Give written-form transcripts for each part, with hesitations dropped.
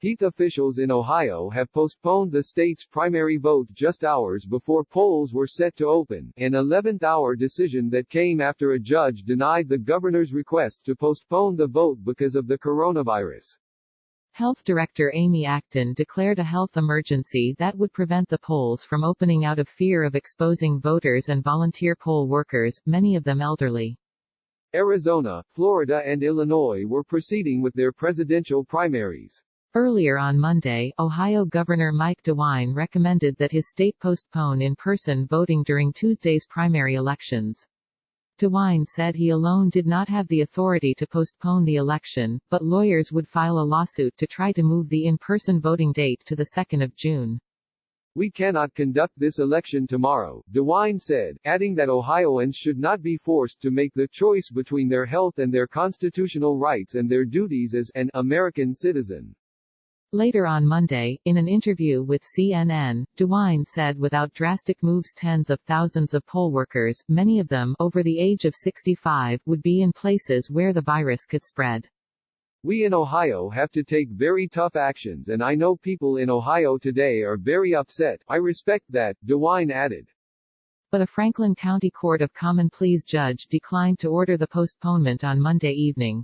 Heath officials in Ohio have postponed the state's primary vote just hours before polls were set to open, an 11th-hour decision that came after a judge denied the governor's request to postpone the vote because of the coronavirus. Health Director Amy Acton declared a health emergency that would prevent the polls from opening out of fear of exposing voters and volunteer poll workers, many of them elderly. Arizona, Florida and Illinois were proceeding with their presidential primaries. Earlier on Monday, Ohio Governor Mike DeWine recommended that his state postpone in-person voting during Tuesday's primary elections. DeWine said he alone did not have the authority to postpone the election, but lawyers would file a lawsuit to try to move the in-person voting date to the 2nd of June. We cannot conduct this election tomorrow, DeWine said, adding that Ohioans should not be forced to make the choice between their health and their constitutional rights and their duties as an American citizen. Later on Monday, in an interview with CNN, DeWine said without drastic moves tens of thousands of poll workers, many of them over the age of 65, would be in places where the virus could spread. We in Ohio have to take very tough actions and I know people in Ohio today are very upset. I respect that, DeWine added. But a Franklin County Court of Common Pleas judge declined to order the postponement on Monday evening.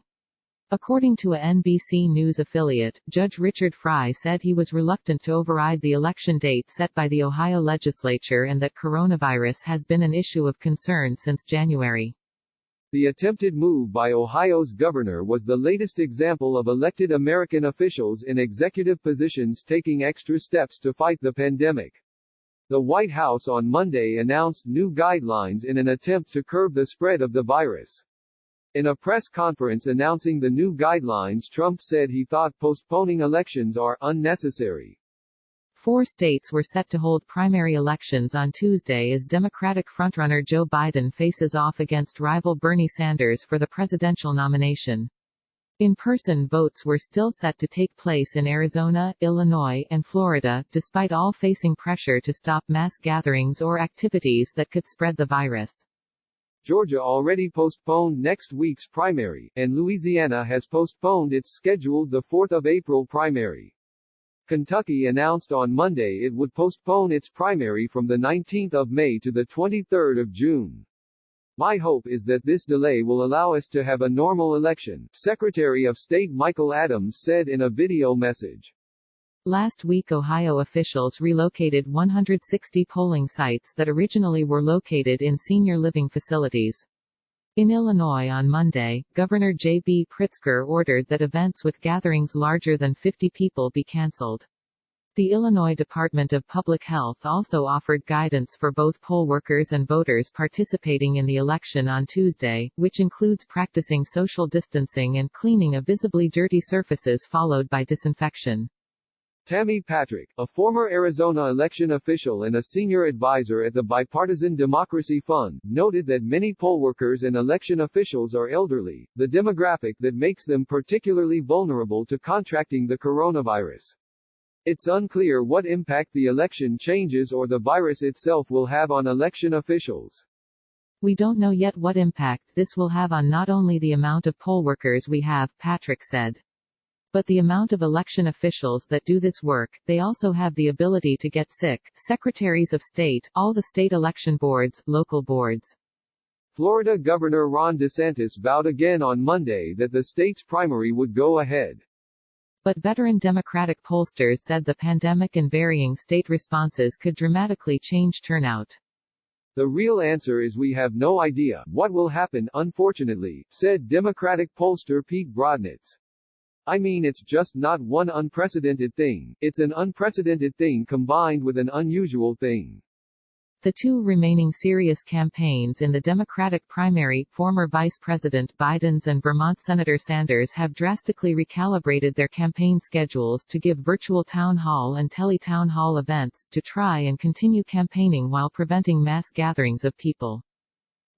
According to a NBC News affiliate, Judge Richard Fry said he was reluctant to override the election date set by the Ohio legislature and that coronavirus has been an issue of concern since January. The attempted move by Ohio's governor was the latest example of elected American officials in executive positions taking extra steps to fight the pandemic. The White House on Monday announced new guidelines in an attempt to curb the spread of the virus. In a press conference announcing the new guidelines, Trump said he thought postponing elections are unnecessary. 4 states were set to hold primary elections on Tuesday as Democratic frontrunner Joe Biden faces off against rival Bernie Sanders for the presidential nomination. In-person votes were still set to take place in Arizona, Illinois, and Florida, despite all facing pressure to stop mass gatherings or activities that could spread the virus. Georgia already postponed next week's primary, and Louisiana has postponed its scheduled 4 April primary. Kentucky announced on Monday it would postpone its primary from the 19th of May to the 23rd of June. My hope is that this delay will allow us to have a normal election, Secretary of State Michael Adams said in a video message. Last week Ohio officials relocated 160 polling sites that originally were located in senior living facilities. In Illinois on Monday, Governor J.B. Pritzker ordered that events with gatherings larger than 50 people be canceled. The Illinois Department of Public Health also offered guidance for both poll workers and voters participating in the election on Tuesday, which includes practicing social distancing and cleaning of visibly dirty surfaces followed by disinfection. Tammy Patrick, a former Arizona election official and a senior advisor at the Bipartisan Democracy Fund, noted that many poll workers and election officials are elderly, the demographic that makes them particularly vulnerable to contracting the coronavirus. It's unclear what impact the election changes or the virus itself will have on election officials. We don't know yet what impact this will have on not only the amount of poll workers we have, Patrick said, but the amount of election officials that do this work. They also have the ability to get sick. Secretaries of state, all the state election boards, local boards. Florida Governor Ron DeSantis vowed again on Monday that the state's primary would go ahead. But veteran Democratic pollsters said the pandemic and varying state responses could dramatically change turnout. The real answer is we have no idea what will happen, unfortunately, said Democratic pollster Pete Brodnitz. I mean, it's just not one unprecedented thing, it's an unprecedented thing combined with an unusual thing. The 2 remaining serious campaigns in the Democratic primary, former Vice President Biden's and Vermont Senator Sanders, have drastically recalibrated their campaign schedules to give virtual town hall and tele-town hall events, to try and continue campaigning while preventing mass gatherings of people.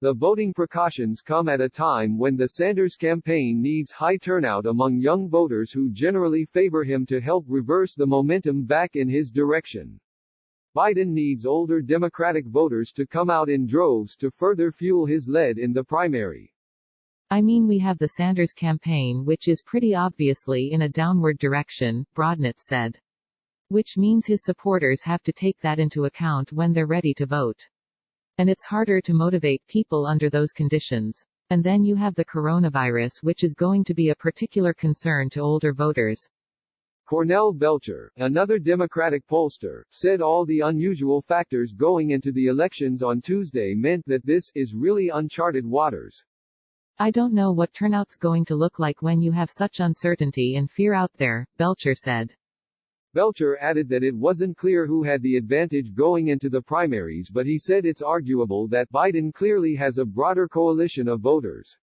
The voting precautions come at a time when the Sanders campaign needs high turnout among young voters who generally favor him to help reverse the momentum back in his direction. Biden needs older Democratic voters to come out in droves to further fuel his lead in the primary. I mean, we have the Sanders campaign, which is pretty obviously in a downward direction, Brodnitz said. Which means his supporters have to take that into account when they're ready to vote. And it's harder to motivate people under those conditions. And then you have the coronavirus, which is going to be a particular concern to older voters. Cornell Belcher, another Democratic pollster, said all the unusual factors going into the elections on Tuesday meant that this is really uncharted waters. I don't know what turnout's going to look like when you have such uncertainty and fear out there, Belcher said. Belcher added that it wasn't clear who had the advantage going into the primaries, but he said it's arguable that Biden clearly has a broader coalition of voters.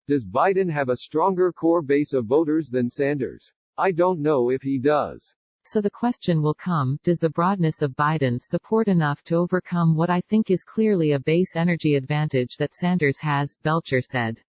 Does Biden have a stronger core base of voters than Sanders? I don't know if he does. So the question will come, does the broadness of Biden's support enough to overcome what I think is clearly a base energy advantage that Sanders has, Belcher said.